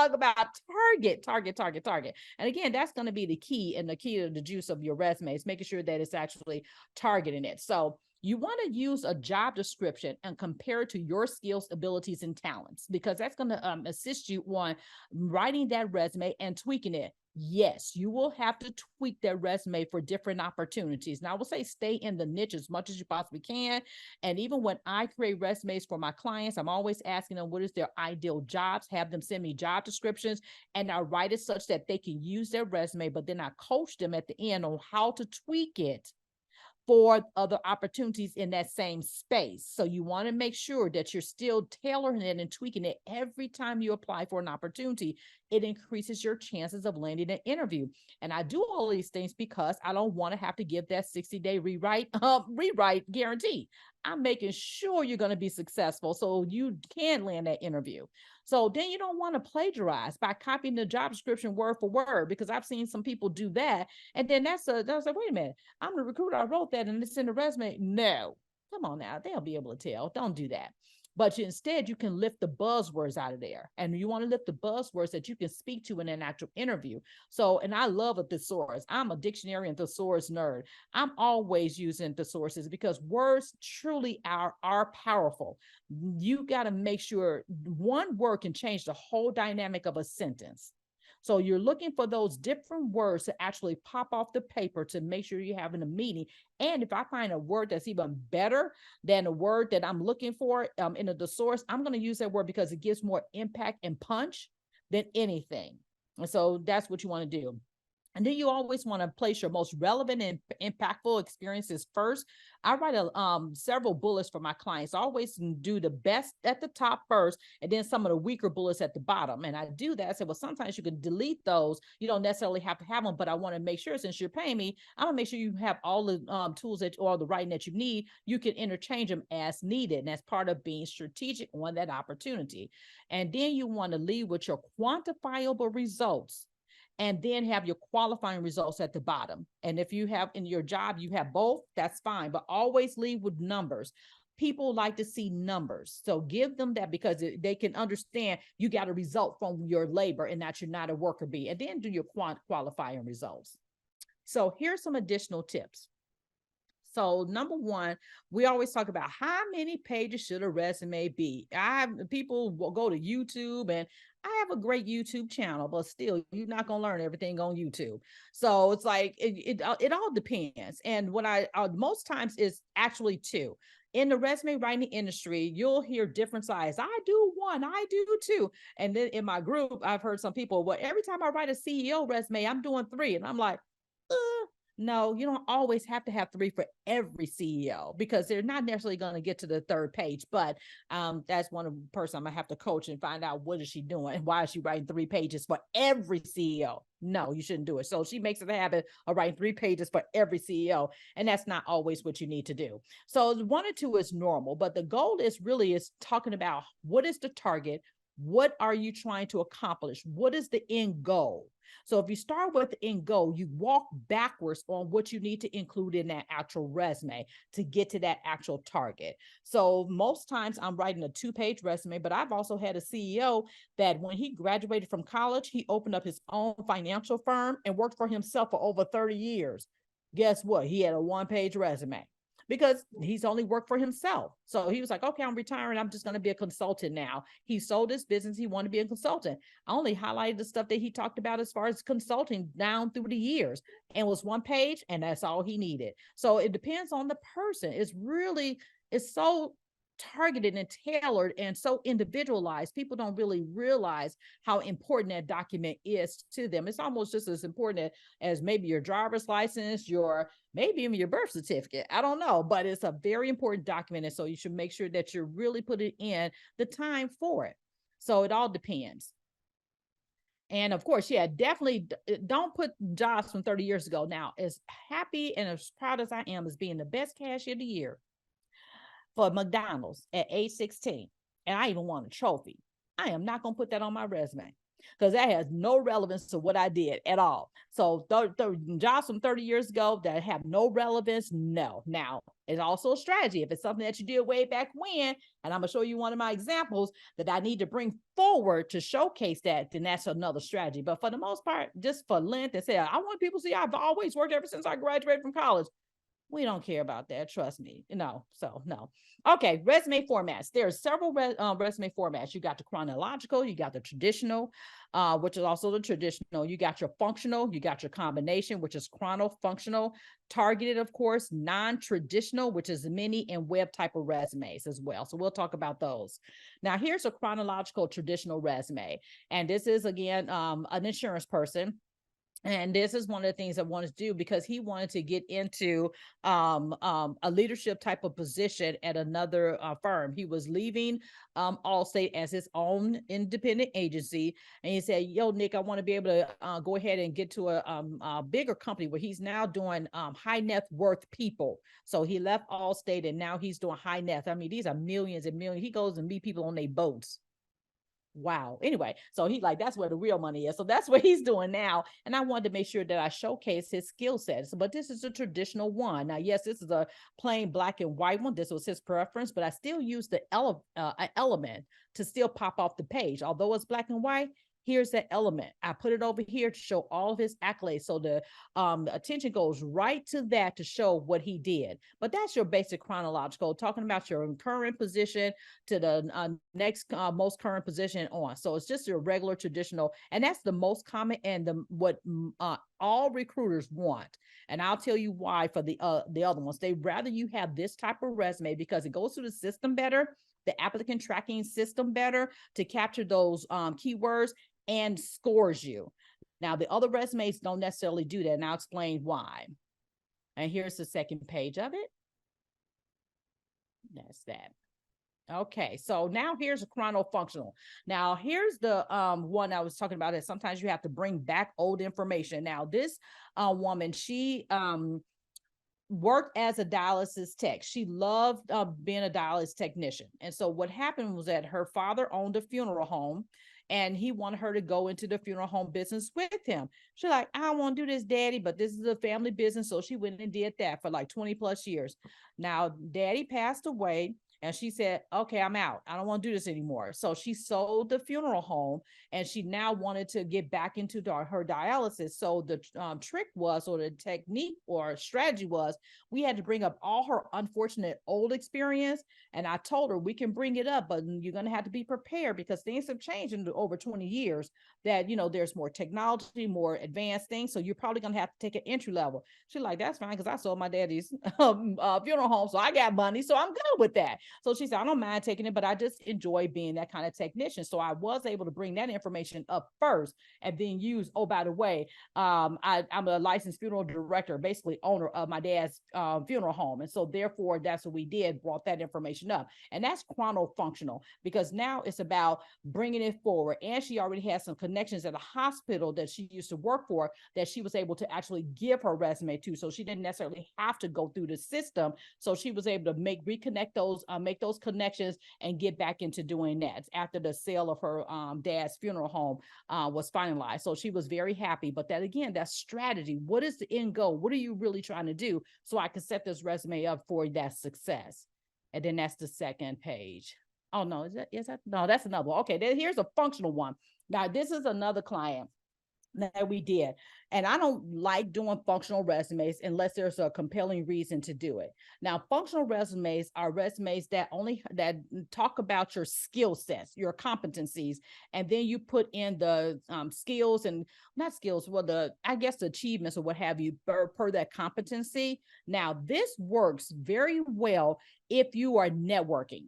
talk about target. And again, that's going to be the key, and the key to the juice of your resume is making sure that it's actually targeting it. So you want to use a job description and compare it to your skills, abilities, and talents, because that's going to assist you on writing that resume and tweaking it. Yes, you will have to tweak that resume for different opportunities. Now, I will say stay in the niche as much as you possibly can. And even when I create resumes for my clients, I'm always asking them what is their ideal jobs, have them send me job descriptions, and I write it such that they can use their resume, but then I coach them at the end on how to tweak it for other opportunities in that same space. So you want to make sure that you're still tailoring it and tweaking it every time you apply for an opportunity. It increases your chances of landing an interview. And I do all these things because I don't want to have to give that 60-day rewrite guarantee. I'm making sure you're going to be successful so you can land that interview. So then you don't want to plagiarize by copying the job description word for word, because I've seen some people do that. And then that's like, wait a minute, I'm the recruiter, I wrote that and it's in the resume. No, come on now, they'll be able to tell. Don't do that. But instead, you can lift the buzzwords out of there. And you want to lift the buzzwords that you can speak to in an actual interview. So, and I love a thesaurus. I'm a dictionary and thesaurus nerd. I'm always using thesauruses because words truly are powerful. You got to make sure one word can change the whole dynamic of a sentence. So you're looking for those different words to actually pop off the paper to make sure you're having a meeting. And if I find a word that's even better than a word that I'm looking for in a thesaurus, I'm going to use that word because it gives more impact and punch than anything. And so that's what you want to do. And then you always want to place your most relevant and impactful experiences first. I write several bullets for my clients. I always do the best at the top first, and then some of the weaker bullets at the bottom. And I do that. I said, well, sometimes you can delete those. You don't necessarily have to have them, but I want to make sure, since you're paying me, I'm going to make sure you have all the tools or the writing that you need. You can interchange them as needed. And that's part of being strategic on that opportunity. And then you want to lead with your quantifiable results, and then have your qualifying results at the bottom. And if you have in your job, you have both, that's fine, but always lead with numbers. People like to see numbers. So give them that because they can understand you got a result from your labor and that you're not a worker bee. And then do your qualifying results. So here's some additional tips. So number one, we always talk about how many pages should a resume be. People will go to YouTube, and I have a great YouTube channel, but still, you're not going to learn everything on YouTube. So it's like, it all depends. And what I most times is actually two. In the resume writing industry, you'll hear different size. I do one, I do two. And then in my group, I've heard some people, well, every time I write a CEO resume, I'm doing three. And I'm like, no, you don't always have to have three for every CEO, because they're not necessarily going to get to the third page. But that's one of the person I'm going to have to coach and find out what is she doing and why is she writing 3 pages for every CEO. No, you shouldn't do it. So she makes it a habit of writing 3 pages for every CEO. And that's not always what you need to do. So 1 or 2 is normal, but the goal is talking about what is the target? What are you trying to accomplish? What is the end goal? So if you start with the end goal, you walk backwards on what you need to include in that actual resume to get to that actual target. So most times I'm writing a 2-page resume, but I've also had a CEO that when he graduated from college, he opened up his own financial firm and worked for himself for over 30 years. Guess what? He had a 1-page resume, because he's only worked for himself. So he was like, okay, I'm retiring. I'm just going to be a consultant now. He sold his business. He wanted to be a consultant. I only highlighted the stuff that he talked about as far as consulting down through the years, and was 1 page, and that's all he needed. So it depends on the person. It's so targeted and tailored and so individualized. People don't really realize how important that document is to them. It's almost just as important as maybe your driver's license, maybe even your birth certificate. I don't know, but it's a very important document. And so you should make sure that you're really putting in the time for it. So it all depends. And of course, yeah, definitely don't put jobs from 30 years ago. Now, as happy and as proud as I am as being the best cashier of the year for McDonald's at age 16, and I even won a trophy, I am not going to put that on my resume. because that has no relevance to what I did at all. So jobs from 30 years ago that have no relevance, no. Now, it's also a strategy. If it's something that you did way back when, and I'm going to show you one of my examples that I need to bring forward to showcase that, then that's another strategy. But for the most part, just for length and say, I want people to see I've always worked ever since I graduated from college. We don't care about that. Trust me. No. So no. Okay. Resume formats. There are several resume formats. You got the chronological, you got the traditional, which is also the traditional. You got your functional, you got your combination, which is chrono-functional, targeted, of course, non-traditional, which is mini and web type of resumes as well. So we'll talk about those. Now, here's a chronological traditional resume. And this is, again, an insurance person. And this is one of the things I wanted to do because he wanted to get into a leadership type of position at another firm. He was leaving Allstate as his own independent agency. And he said, yo, Nick, I want to be able to go ahead and get to a bigger company where he's now doing high net worth people. So he left Allstate and now he's doing high net. I mean, these are millions and millions. He goes and meet people on their boats. Wow. Anyway, so he like, that's where the real money is. So that's what he's doing now. And I wanted to make sure that I showcase his skill sets. But this is a traditional one. Now, yes, this is a plain black and white one. This was his preference, but I still use the element to still pop off the page. Although it's black and white, here's that element. I put it over here to show all of his accolades. So the attention goes right to that to show what he did. But that's your basic chronological, talking about your current position to the next most current position on. So it's just your regular traditional. And that's the most common and what all recruiters want. And I'll tell you why for the other ones. They rather you have this type of resume because it goes through the system better, the applicant tracking system better to capture those keywords and scores you. Now, the other resumes don't necessarily do that, and I'll explain why. And here's the second page of it. That's that. Okay, so now here's a chrono-functional. Now, here's the one I was talking about that sometimes you have to bring back old information. Now, this woman, she worked as a dialysis tech. She loved being a dialysis technician. And so what happened was that her father owned a funeral home and he wanted her to go into the funeral home business with him. She's like, I don't want to do this, Daddy, but this is a family business. So she went and did that for like 20 plus years. Now, Daddy passed away. And she said, okay, I'm out. I don't want to do this anymore. So she sold the funeral home and she now wanted to get back into her dialysis. So the trick was, or the technique or strategy was, we had to bring up all her unfortunate old experience. And I told her, we can bring it up, but you're going to have to be prepared because things have changed in over 20 years that, you know, there's more technology, more advanced things. So you're probably going to have to take an entry level. She's like, that's fine because I sold my daddy's funeral home. So I got money. So I'm good with that. So she said, I don't mind taking it, but I just enjoy being that kind of technician. So I was able to bring that information up first and then use, oh, by the way, I'm a licensed funeral director, basically owner of my dad's funeral home. And so therefore, that's what we did, brought that information up. And that's chrono-functional because now it's about bringing it forward. And she already has some connections at a hospital that she used to work for that she was able to actually give her resume to. So she didn't necessarily have to go through the system. So she was able to reconnect those, make those connections and get back into doing that after the sale of her dad's funeral home was finalized. So she was very happy. But that again, that's strategy. What is the end goal? What are you really trying to do? So I can set this resume up for that success. And then that's the second page. Oh no, is that no, that's another one. Okay, here's a functional one. Now this is another client that we did. And I don't like doing functional resumes unless there's a compelling reason to do it. Now, functional resumes are resumes that talk about your skill sets, your competencies, and then you put in the skills and not skills, well, the achievements or what have you per that competency. Now, this works very well if you are networking.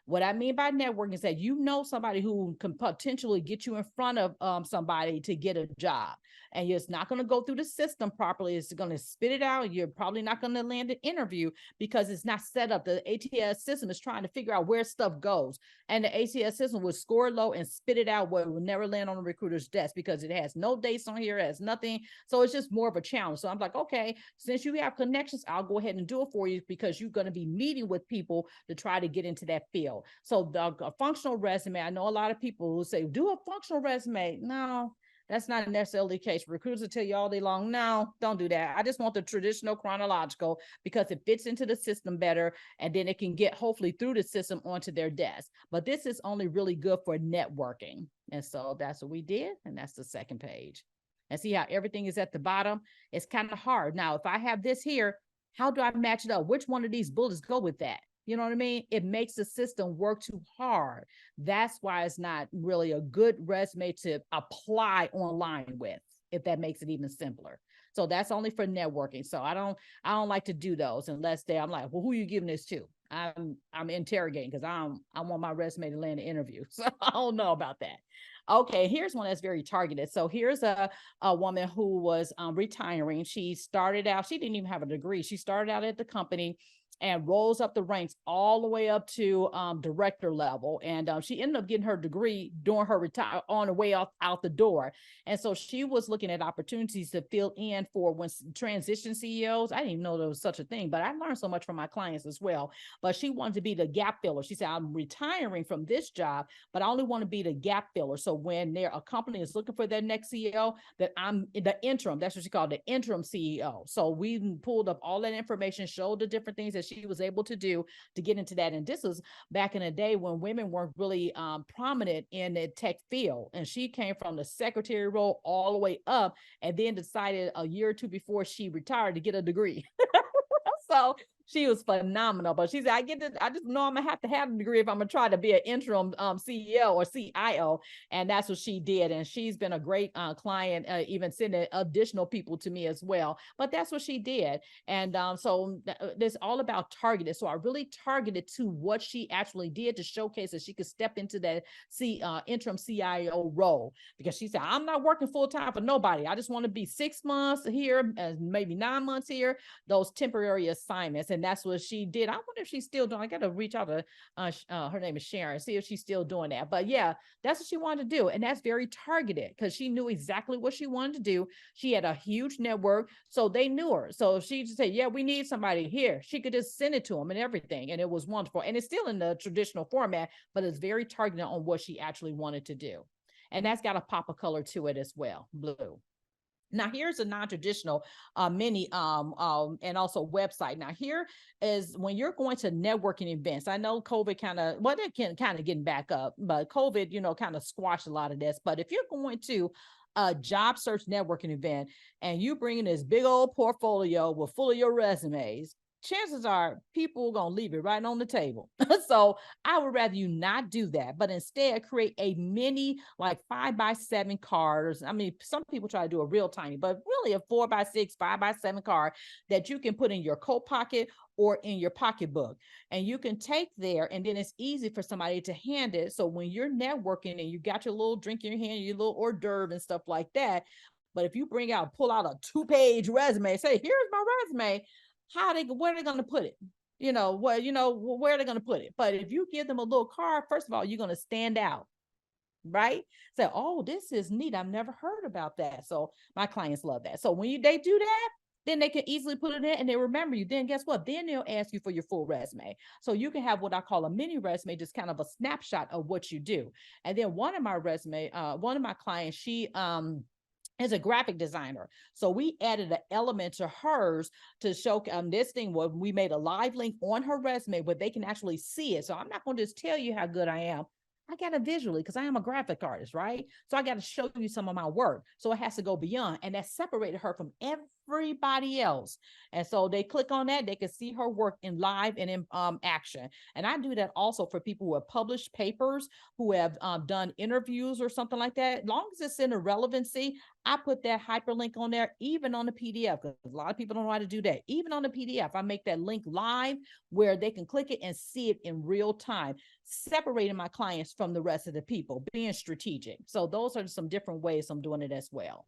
What I mean by networking is that you know somebody who can potentially get you in front of somebody to get a job. And it's not going to go through the system properly. It's going to spit it out. You're probably not going to land an interview because it's not set up. The ATS system is trying to figure out where stuff goes. And the ATS system would score low and spit it out where it will never land on a recruiter's desk because it has no dates on here, it has nothing. So it's just more of a challenge. So I'm like, okay, since you have connections, I'll go ahead and do it for you because you're going to be meeting with people to try to get into that field. field. So a functional resume, I know a lot of people who say, do a functional resume. No, that's not necessarily the case. Recruiters will tell you all day long, no, don't do that. I just want the traditional chronological because it fits into the system better. And then it can get hopefully through the system onto their desk. But this is only really good for networking. And so that's what we did. And that's the second page. And see how everything is at the bottom? It's kind of hard. Now, if I have this here, how do I match it up? Which one of these bullets go with that? You know what I mean? It makes the system work too hard. That's why it's not really a good resume to apply online with, if that makes it even simpler. So that's only for networking. So I don't like to do those unless I'm like, well, who are you giving this to? I'm interrogating because I want my resume to land an interview. So I don't know about that. Okay, here's one that's very targeted. So here's a woman who was retiring. She started out, she didn't even have a degree. She started out at the company and rolls up the ranks all the way up to director level. And she ended up getting her degree during her retire on her way out the door. And so she was looking at opportunities to fill in for when transition CEOs. I didn't even know there was such a thing, but I learned so much from my clients as well. But she wanted to be the gap filler. She said, I'm retiring from this job, but I only want to be the gap filler. So when a company is looking for their next CEO, that I'm the interim, that's what she called the interim CEO. So we pulled up all that information, showed the different things that she was able to do to get into that. And this was back in the day when women weren't really prominent in the tech field. And she came from the secretary role all the way up and then decided a year or two before she retired to get a degree. So she was phenomenal, but she said, I just know I'm gonna have to have a degree if I'm gonna try to be an interim CEO or CIO. And that's what she did. And she's been a great client, even sending additional people to me as well. But that's what she did. And so it's all about targeted. So I really targeted to what she actually did to showcase that she could step into that interim CIO role, because she said, I'm not working full time for nobody. I just want to be 6 months here, maybe 9 months here, those temporary assignments. And that's what she did. I wonder if she's still doing. I got to reach out to her name is Sharon, see if she's still doing that. But yeah, that's what she wanted to do. And that's very targeted because she knew exactly what she wanted to do. She had a huge network, so they knew her. So she just said, yeah, we need somebody here. She could just send it to them and everything. And it was wonderful. And it's still in the traditional format, but it's very targeted on what she actually wanted to do. And that's got a pop of color to it as well, blue. Now here's a non-traditional mini and also website. Now here is when you're going to networking events. I know COVID they can kind of getting back up, but COVID, kind of squashed a lot of this. But if you're going to a job search networking event and you bring in this big old portfolio with full of your resumes, chances are people are going to leave it right on the table. So I would rather you not do that, but instead create a mini, like 5x7 card. I mean, some people try to do a real tiny, but really a 4x6, 5x7 card that you can put in your coat pocket or in your pocketbook. And you can take there, and then it's easy for somebody to hand it. So when you're networking and you got your little drink in your hand, your little hors d'oeuvre and stuff like that. But if you pull out a 2-page resume, say, here's my resume, where are they going to put it? Where are they going to put it? But if you give them a little card, first of all, you're going to stand out, right? Say, oh, this is neat. I've never heard about that. So my clients love that. So when they do that, then they can easily put it in and they remember you. Then guess what? Then they'll ask you for your full resume. So you can have what I call a mini resume, just kind of a snapshot of what you do. And then one of my clients, she is a graphic designer. So we added an element to hers to show this thing where we made a live link on her resume where they can actually see it. So I'm not going to just tell you how good I am. I got to visually, because I am a graphic artist, right? So I got to show you some of my work. So it has to go beyond. And that separated her from everybody else. And so they click on that, they can see her work in live and in action. And I do that also for people who have published papers, who have done interviews or something like that. As long as it's in a relevancy, I put that hyperlink on there, even on the PDF, because a lot of people don't know how to do that. Even on the PDF, I make that link live where they can click it and see it in real time, separating my clients from the rest of the people, being strategic. So those are some different ways I'm doing it as well.